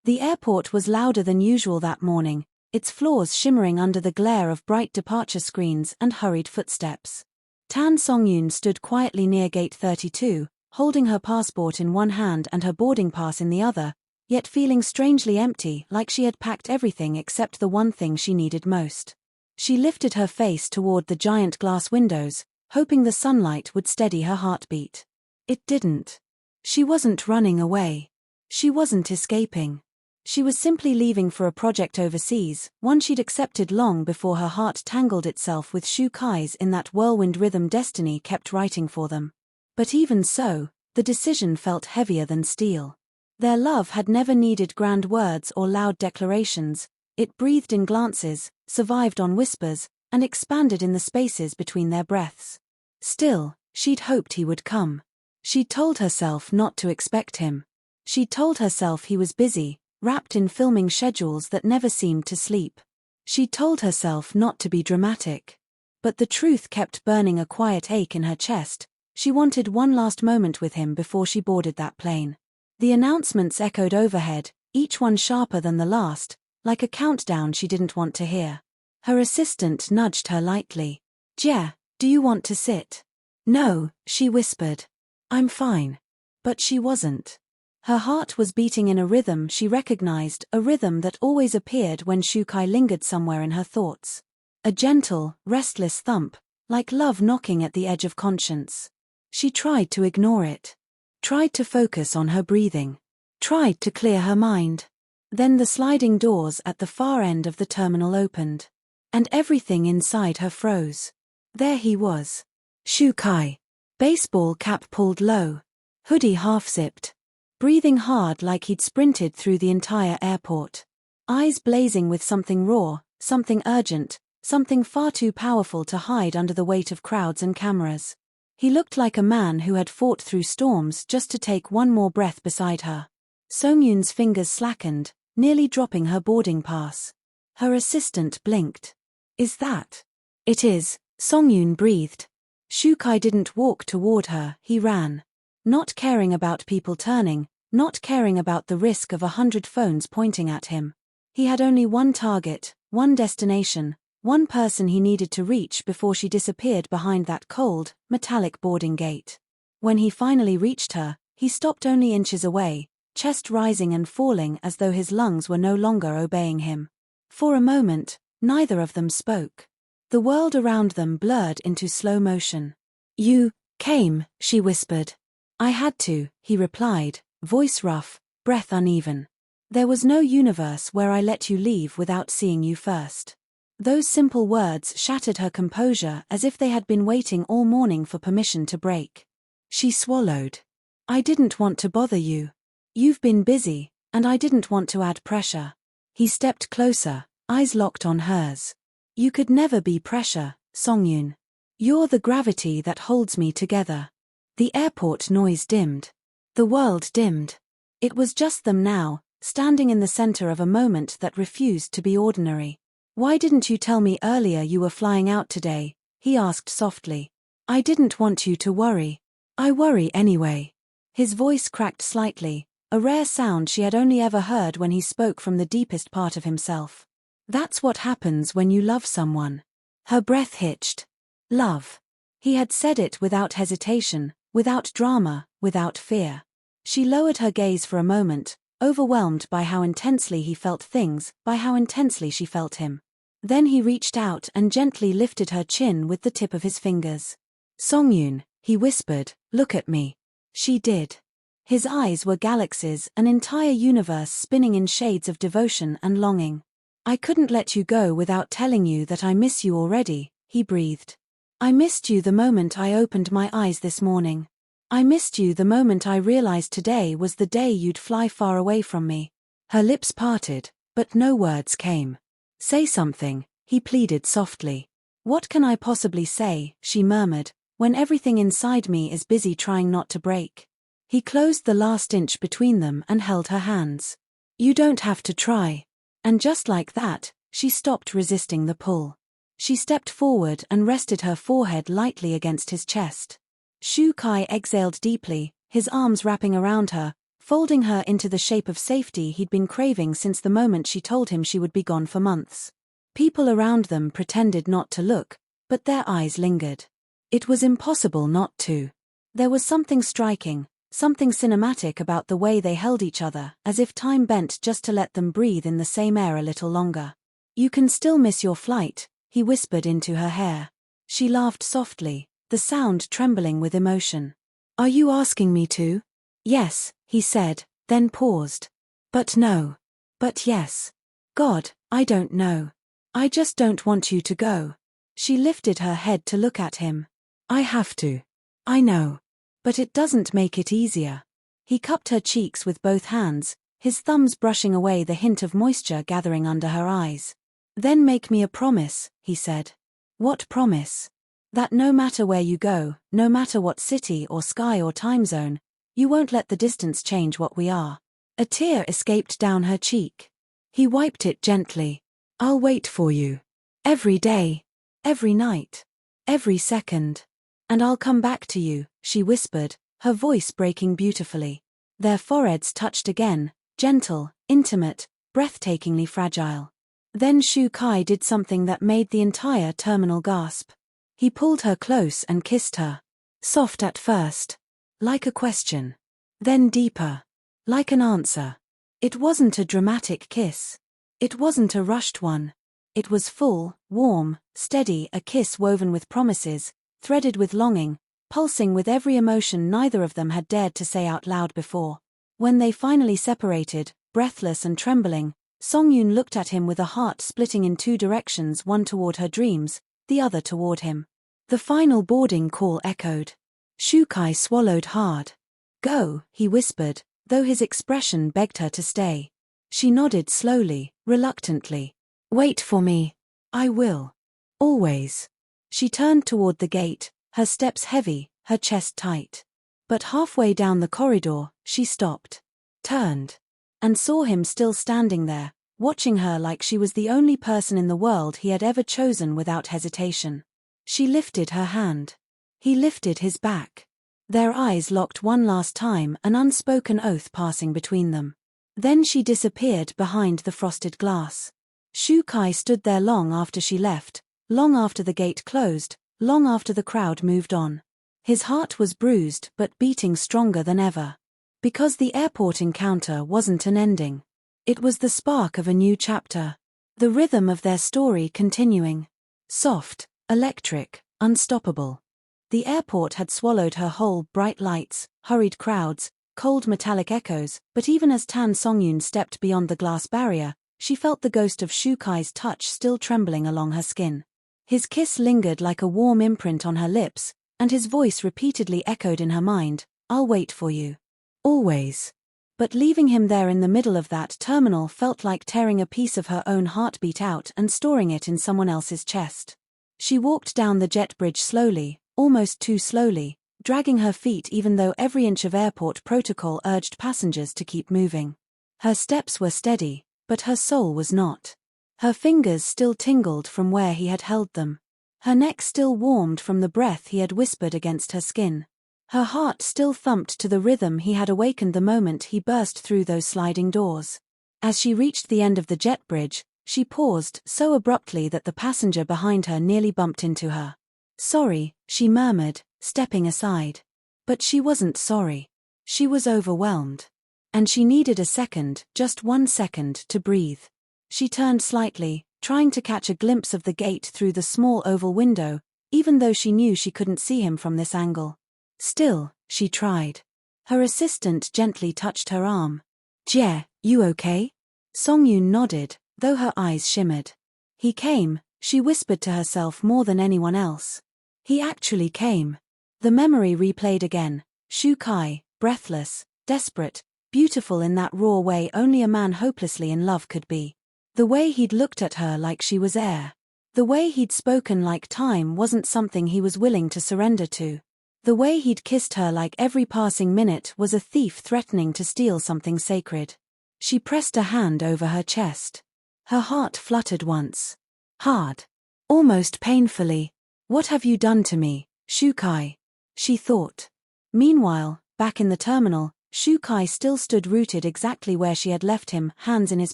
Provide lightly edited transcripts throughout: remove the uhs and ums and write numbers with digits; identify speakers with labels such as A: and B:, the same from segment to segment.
A: The airport was louder than usual that morning, its floors shimmering under the glare of bright departure screens and hurried footsteps. Tan Songyun stood quietly near gate 32, holding her passport in one hand and her boarding pass in the other, yet feeling strangely empty, like she had packed everything except the one thing she needed most. She lifted her face toward the giant glass windows, hoping the sunlight would steady her heartbeat. It didn't. She wasn't running away. She wasn't escaping. She was simply leaving for a project overseas, one she'd accepted long before her heart tangled itself with Shu Kai's in that whirlwind rhythm destiny kept writing for them. But even so, the decision felt heavier than steel. Their love had never needed grand words or loud declarations. It breathed in glances, survived on whispers, and expanded in the spaces between their breaths. Still, she'd hoped he would come. She'd told herself not to expect him. She'd told herself he was busy, wrapped in filming schedules that never seemed to sleep. She'd told herself not to be dramatic. But the truth kept burning a quiet ache in her chest. She wanted one last moment with him before she boarded that plane. The announcements echoed overhead, each one sharper than the last, like a countdown she didn't want to hear. Her assistant nudged her lightly. "Jia, do you want to sit?" "No," she whispered. "I'm fine." But she wasn't. Her heart was beating in a rhythm she recognized, a rhythm that always appeared when Shu Kai lingered somewhere in her thoughts. A gentle, restless thump, like love knocking at the edge of conscience. She tried to ignore it. Tried to focus on her breathing. Tried to clear her mind. Then the sliding doors at the far end of the terminal opened. And everything inside her froze. There he was. Shu Kai. Baseball cap pulled low. Hoodie half-zipped. Breathing hard like he'd sprinted through the entire airport. Eyes blazing with something raw, something urgent, something far too powerful to hide under the weight of crowds and cameras. He looked like a man who had fought through storms just to take one more breath beside her. Songyun's fingers slackened, nearly dropping her boarding pass. Her assistant blinked. "Is that?" "It is," Songyun breathed. Shu Kai didn't walk toward her, he ran. Not caring about people turning, not caring about the risk of 100 phones pointing at him. He had only one target, one destination, one person he needed to reach before she disappeared behind that cold, metallic boarding gate. When he finally reached her, he stopped only inches away, chest rising and falling as though his lungs were no longer obeying him. For a moment, neither of them spoke. The world around them blurred into slow motion. "You came," she whispered. "I had to," he replied, voice rough, breath uneven. "There was no universe where I let you leave without seeing you first." Those simple words shattered her composure as if they had been waiting all morning for permission to break. She swallowed. "I didn't want to bother you. You've been busy, and I didn't want to add pressure." He stepped closer, eyes locked on hers. "You could never be pressure, Songyun. You're the gravity that holds me together." The airport noise dimmed. The world dimmed. It was just them now, standing in the center of a moment that refused to be ordinary. "Why didn't you tell me earlier you were flying out today?" he asked softly. "I didn't want you to worry." "I worry anyway." His voice cracked slightly, a rare sound she had only ever heard when he spoke from the deepest part of himself. "That's what happens when you love someone." Her breath hitched. Love. He had said it without hesitation, without drama, without fear. She lowered her gaze for a moment, overwhelmed by how intensely he felt things, by how intensely she felt him. Then he reached out and gently lifted her chin with the tip of his fingers. "Songyun," he whispered, "look at me." She did. His eyes were galaxies, an entire universe spinning in shades of devotion and longing. "I couldn't let you go without telling you that I miss you already," he breathed. "I missed you the moment I opened my eyes this morning. I missed you the moment I realized today was the day you'd fly far away from me." Her lips parted, but no words came. "Say something," he pleaded softly. "What can I possibly say," she murmured, "when everything inside me is busy trying not to break?" He closed the last inch between them and held her hands. "You don't have to try." And just like that, she stopped resisting the pull. She stepped forward and rested her forehead lightly against his chest. Shu Kai exhaled deeply, his arms wrapping around her, folding her into the shape of safety he'd been craving since the moment she told him she would be gone for months. People around them pretended not to look, but their eyes lingered. It was impossible not to. There was something striking, something cinematic about the way they held each other, as if time bent just to let them breathe in the same air a little longer. "You can still miss your flight," he whispered into her hair. She laughed softly, the sound trembling with emotion. "Are you asking me to?" "Yes," he said, then paused. "But no. But yes. God, I don't know. I just don't want you to go." She lifted her head to look at him. "I have to. I know. But it doesn't make it easier." He cupped her cheeks with both hands, his thumbs brushing away the hint of moisture gathering under her eyes. "Then make me a promise," he said. "What promise?" "That no matter where you go, no matter what city or sky or time zone, you won't let the distance change what we are." A tear escaped down her cheek. He wiped it gently. "I'll wait for you. Every day. Every night. Every second. And I'll come back to you," she whispered, her voice breaking beautifully. Their foreheads touched again, gentle, intimate, breathtakingly fragile. Then Shu Kai did something that made the entire terminal gasp. He pulled her close and kissed her. Soft at first. Like a question. Then deeper. Like an answer. It wasn't a dramatic kiss. It wasn't a rushed one. It was full, warm, steady, a kiss woven with promises, threaded with longing, pulsing with every emotion neither of them had dared to say out loud before. When they finally separated, breathless and trembling, Songyun looked at him with a heart splitting in two directions, one toward her dreams, the other toward him. The final boarding call echoed. Shu Kai swallowed hard. "Go," he whispered, though his expression begged her to stay. She nodded slowly, reluctantly. "Wait for me. I will. Always." She turned toward the gate, her steps heavy, her chest tight. But halfway down the corridor, she stopped. Turned. And saw him still standing there, watching her like she was the only person in the world he had ever chosen without hesitation. She lifted her hand. He lifted his back. Their eyes locked one last time, an unspoken oath passing between them. Then she disappeared behind the frosted glass. Shu Kai stood there long after she left, long after the gate closed, long after the crowd moved on. His heart was bruised but beating stronger than ever. Because the airport encounter wasn't an ending. It was the spark of a new chapter. The rhythm of their story continuing. Soft, electric, unstoppable. The airport had swallowed her whole, bright lights, hurried crowds, cold metallic echoes, but even as Tan Songyun stepped beyond the glass barrier, she felt the ghost of Shu Kai's touch still trembling along her skin. His kiss lingered like a warm imprint on her lips, and his voice repeatedly echoed in her mind, "I'll wait for you. Always." But leaving him there in the middle of that terminal felt like tearing a piece of her own heartbeat out and storing it in someone else's chest. She walked down the jet bridge slowly, almost too slowly, dragging her feet even though every inch of airport protocol urged passengers to keep moving. Her steps were steady, but her soul was not. Her fingers still tingled from where he had held them. Her neck still warmed from the breath he had whispered against her skin. Her heart still thumped to the rhythm he had awakened the moment he burst through those sliding doors. As she reached the end of the jet bridge, she paused so abruptly that the passenger behind her nearly bumped into her. "Sorry," she murmured, stepping aside. But she wasn't sorry. She was overwhelmed. And she needed a second, just 1 second, to breathe. She turned slightly, trying to catch a glimpse of the gate through the small oval window, even though she knew she couldn't see him from this angle. Still, she tried. Her assistant gently touched her arm. "Jie, you okay?" Songyun nodded, though her eyes shimmered. "He came," she whispered to herself more than anyone else. He actually came. The memory replayed again. Shu Kai, breathless, desperate, beautiful in that raw way only a man hopelessly in love could be. The way he'd looked at her like she was air. The way he'd spoken like time wasn't something he was willing to surrender to. The way he'd kissed her like every passing minute was a thief threatening to steal something sacred. She pressed a hand over her chest. Her heart fluttered once. Hard. Almost painfully. "What have you done to me, Shu Kai?" she thought. Meanwhile, back in the terminal, Shu Kai still stood rooted exactly where she had left him, hands in his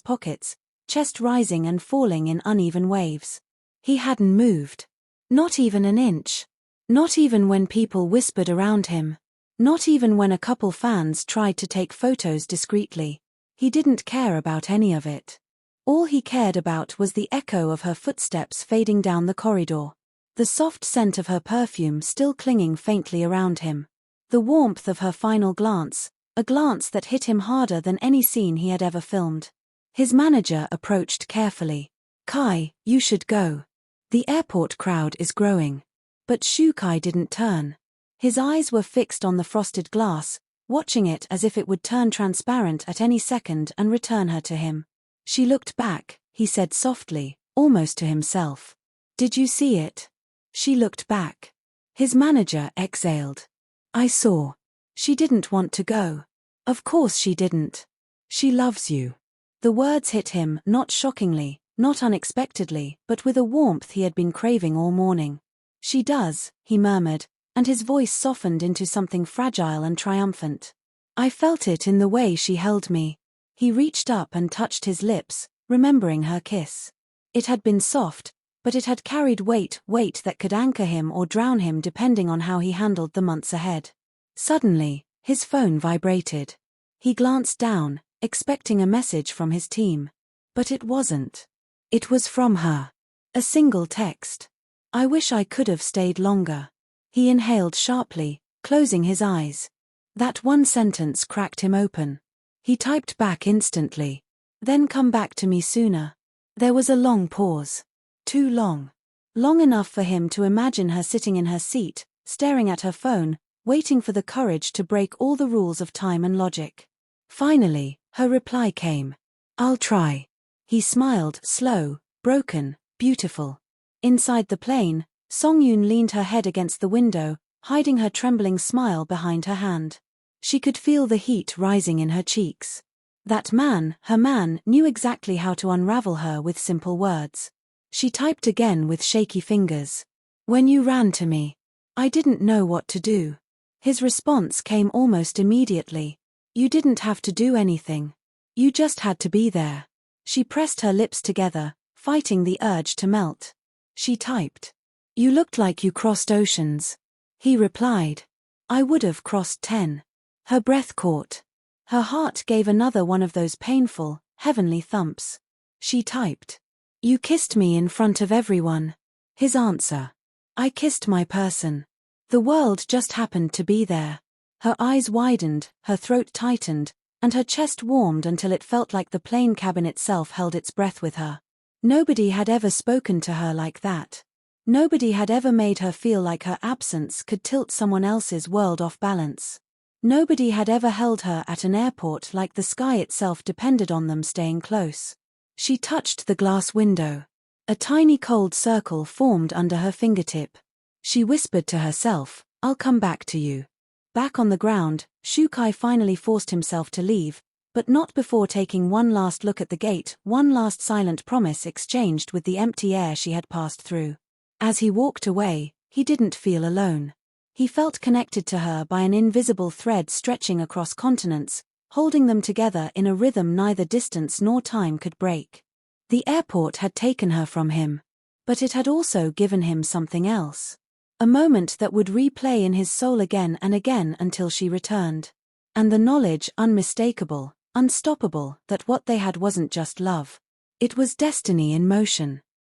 A: pockets, chest rising and falling in uneven waves. He hadn't moved. Not even an inch. Not even when people whispered around him. Not even when a couple fans tried to take photos discreetly. He didn't care about any of it. All he cared about was the echo of her footsteps fading down the corridor. The soft scent of her perfume still clinging faintly around him. The warmth of her final glance, a glance that hit him harder than any scene he had ever filmed. His manager approached carefully. "Kai, you should go. The airport crowd is growing." But Shu Kai didn't turn. His eyes were fixed on the frosted glass, watching it as if it would turn transparent at any second and return her to him. "She looked back," he said softly, almost to himself. "Did you see it?" She looked back. His manager exhaled. "I saw. She didn't want to go." "Of course she didn't. She loves you." The words hit him, not shockingly, not unexpectedly, but with a warmth he had been craving all morning. "She does," he murmured, and his voice softened into something fragile and triumphant. "I felt it in the way she held me." He reached up and touched his lips, remembering her kiss. It had been soft, but it had carried weight that could anchor him or drown him depending on how he handled the months ahead. Suddenly, his phone vibrated. He glanced down, expecting a message from his team. But it wasn't. It was from her. A single text. "I wish I could have stayed longer." He inhaled sharply, closing his eyes. That one sentence cracked him open. He typed back instantly. "Then come back to me sooner." There was a long pause. Too long. Long enough for him to imagine her sitting in her seat, staring at her phone, waiting for the courage to break all the rules of time and logic. Finally, her reply came. "I'll try." He smiled, slow, broken, beautiful. Inside the plane, Songyun leaned her head against the window, hiding her trembling smile behind her hand. She could feel the heat rising in her cheeks. That man, her man, knew exactly how to unravel her with simple words. She typed again with shaky fingers. "When you ran to me, I didn't know what to do." His response came almost immediately. "You didn't have to do anything. You just had to be there." She pressed her lips together, fighting the urge to melt. She typed. "You looked like you crossed oceans." He replied. "I would have crossed 10. Her breath caught. Her heart gave another one of those painful, heavenly thumps. She typed. "You kissed me in front of everyone." His answer. "I kissed my person. The world just happened to be there." Her eyes widened, her throat tightened, and her chest warmed until it felt like the plane cabin itself held its breath with her. Nobody had ever spoken to her like that. Nobody had ever made her feel like her absence could tilt someone else's world off balance. Nobody had ever held her at an airport like the sky itself depended on them staying close. She touched the glass window. A tiny cold circle formed under her fingertip. She whispered to herself, "I'll come back to you." Back on the ground, Shu Kai finally forced himself to leave, but not before taking one last look at the gate, one last silent promise exchanged with the empty air she had passed through. As he walked away, he didn't feel alone. He felt connected to her by an invisible thread stretching across continents, holding them together in a rhythm neither distance nor time could break. The airport had taken her from him. But it had also given him something else. A moment that would replay in his soul again and again until she returned. And the knowledge, unmistakable, unstoppable, that what they had wasn't just love. It was destiny in motion.